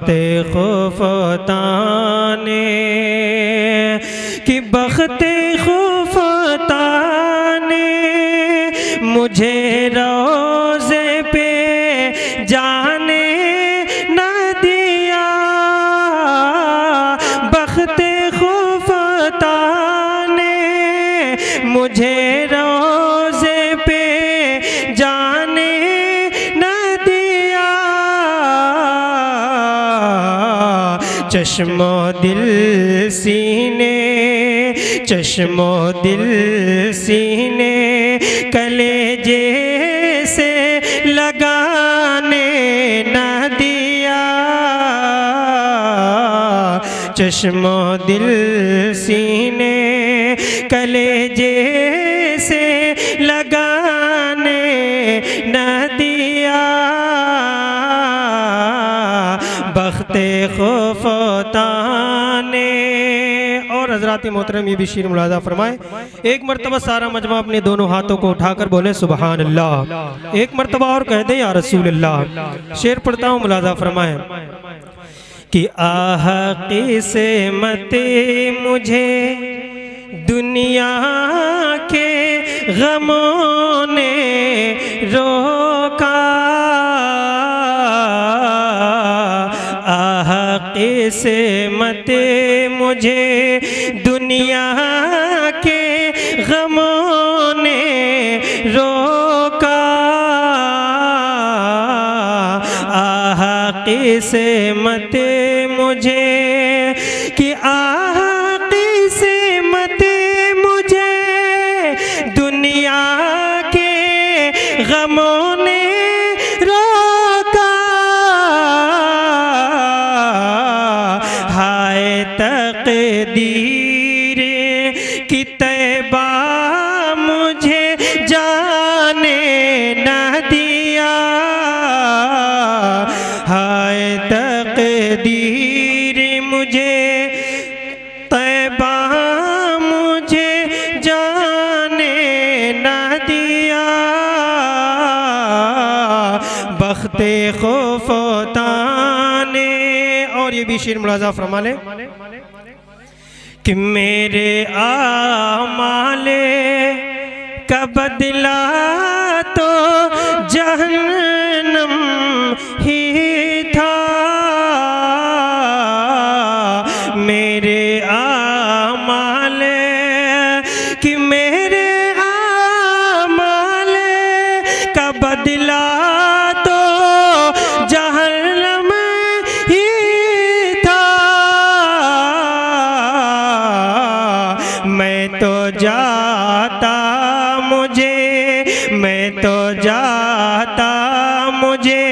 बख्ते खुफताने कि बख्ते खुफताने मुझे रोज़े पे जाने न दिया। बख्ते खुफताने मुझे रोज़े पे जाने न दिया। चश्मो दिल सीने, चश्मो दिल सीने कलेजे से लगाने न दिया। चश्मो दिल सीने कलेजे से लगाने न दिया। बख्ते खुफताने। और हज़रात मोहतरम ये भी शेर मुलाज़ा फरमाए। एक मरतबा सारा मजमा अपने दोनों हाथों को उठाकर बोले सुबहान अल्लाह। एक मरतबा और कह दे या रसूल अल्लाह। शेर पढ़ता हूँ, मुलाज़ा फरमाए कि आह किसे मते मुझे दुनिया के गमों ने रोका। आह किसे मते मुझे दुनिया के गमों ने रोका। आह किसे मते मुझे कि आह किसे मते मुझे दुनिया के गमों ने रोका। हाय तक़दीर की तैबा मुझे जाने न दिया। हाय तक़दीर मुझे तैबा मुझे जाने न दिया। बख्ते खुफताने। और ये भी शेर मुलाज़ा फरमा ले कि मेरे आमाले का बदला तो जहन्नम ही था। मेरे आमाले कि मेरे आमाले का बदला तो जहन्नम ही था। मैं तो जाता मुझे, मैं तो जाता मुझे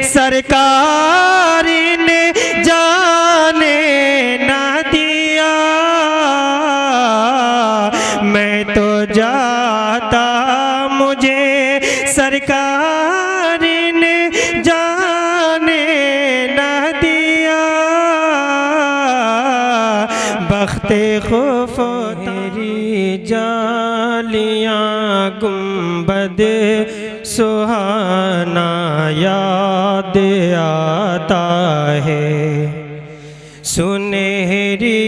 सरकार ने जाने न दिया। मैं तो जाता मुझे सरकार ने जाने न दिया। बख्ते खुफ तेरी जालियां गुंबद सुहाना याद आता है। सुनहरी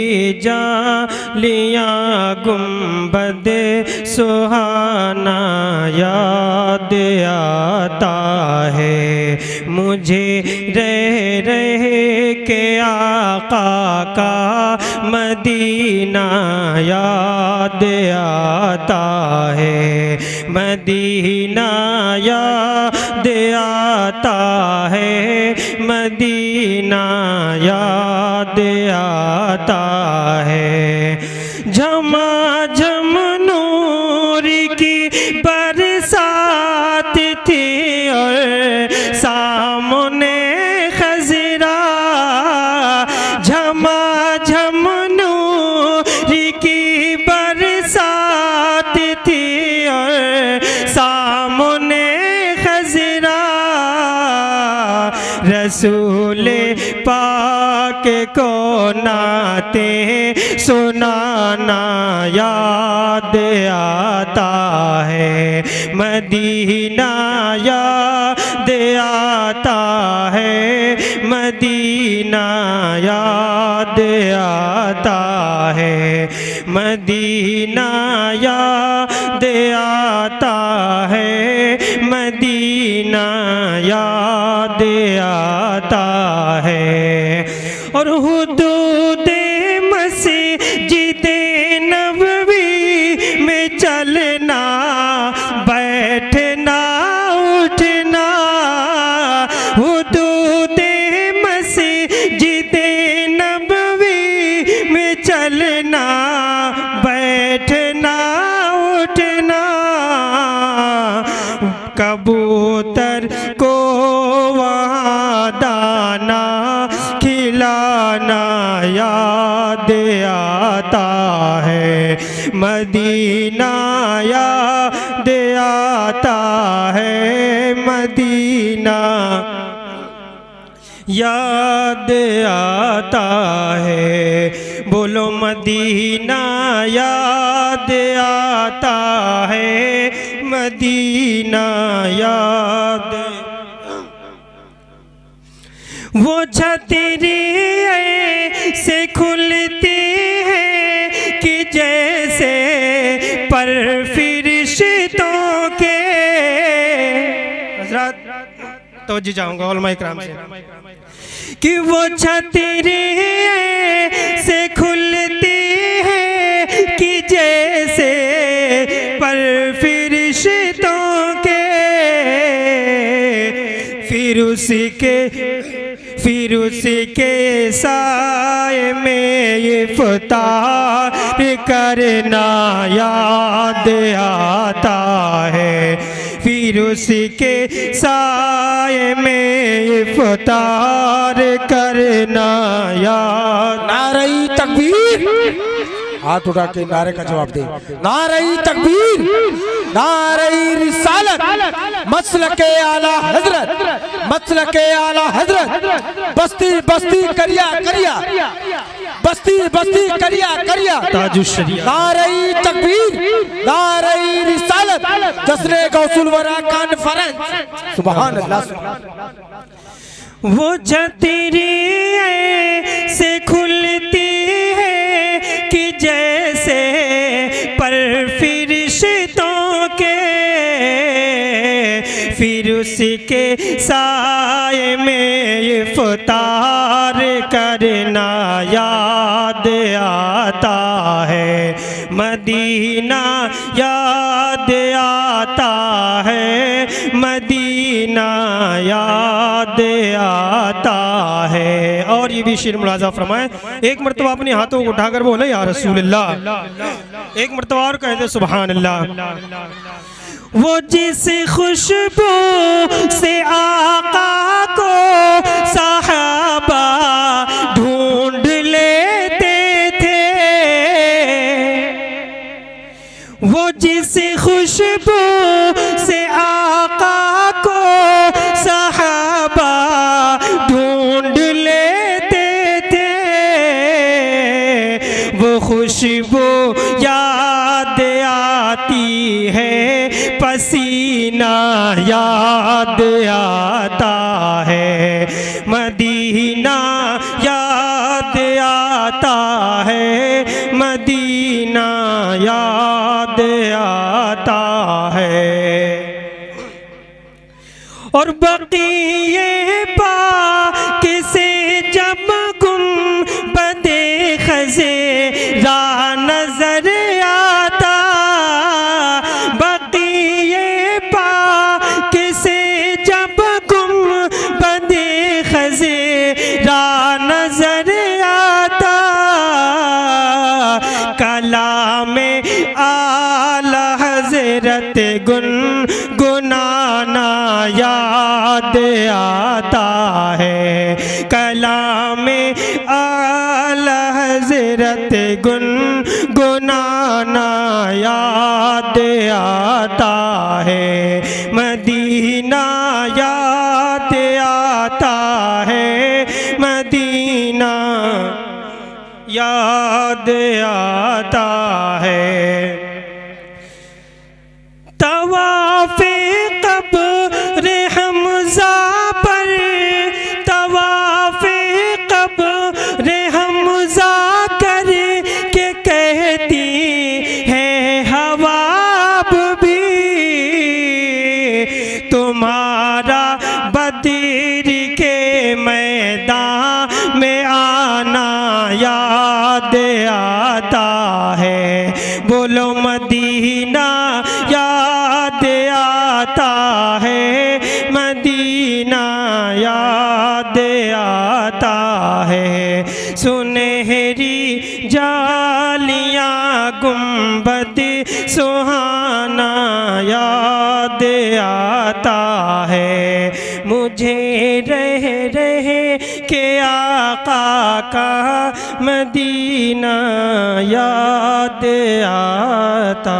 जालियां गुंबद सुहाना याद आता है। मुझे रह रह के आका का मदीना याद आता है। मदीना याद आता है। मदीना याद आता है। झमाझम नूर की बरसात थी और सामने खजरा। झमाझम नूर की बरसात थी और सामने खजरा। रसूल पाक को नाते सुनाना याद आता है। मदीना याद आता है। मदीना मदीना याद आता है, मदीना याद आता है, मदीना याद आता है। और हुदूदे मस्जिदे नबवी में चलना बैठना उठना, हुदूदे मस्जिदे नबवी में चलना बैठना उठना, कबूतर को वहाँ दाना खिलाना याद आता है, मदीना याद आता है, मदीना याद आता है। बोलो मदीना याद आता है, मदीना याद। वो छतरी ऐसे खुलती है कि जैसे पर फरिश्तों के। हज़रत तो जी जाऊंगा उलमा इकराम से कि वो छतरी से खुलती है कि जैसे पर फरिश्तों के, फिर उसी के साए में इफ्तार करना याद आता है, फिर उसी के साए में इफ्तार करना याद। नारे तकबीर, हाथ उठा के नारे का जवाब दे। नारे तकबीर, नारे रिसालत, मसलके आला हजरत, मसलके आला हजरत, बस्ती बस्ती करिया करिया, बस्ती बस्ती करिया करिया, ताजुश शरिया। नारे तकबीर, नारे रिसालत, जश्न गौसुल वरा कॉन्फ्रेंस। सुभान अल्लाह। वो छतरी से खुलती है कि जैसे पर फरिश्तों के, फिर उसी के साए में इफ्तार करना याद आता है, मदीना याद आता है, मदीना याद आता है। और ये भी शेर मुलाजा फरमाए, एक मरतबा अपने हाथों को उठाकर बोले या रसूल अल्लाह, एक मरतबा और कहते सुभान अल्लाह। वो जिस खुशबू से आका को सहाबा ढूंढ लेते थे, वो जिस खुशबू से आका को सहाबा ढूंढ लेते थे, वो खुशबू याद आती है, पसीना याद आता है, मदीना याद आता है, मदीना याद आता है। और बक़िए पाक से जब गुंबदे खज़ेरा नजर आता, बक़िए पाक से जब गुंबदे खज़ेरा नजर आता, कलामे आला हज़रत गुनगुनाना याद आता है, कलामे आला हज़रत गुनगुनाना याद आता है, मदीना याद आता है, मदीना याद आता है। तवाफ़े क़ब्र हमज़ा पर, तवाफ़े जालियां गुंबद सुहाना याद आता है मुझे रह के आका का मदीना याद आता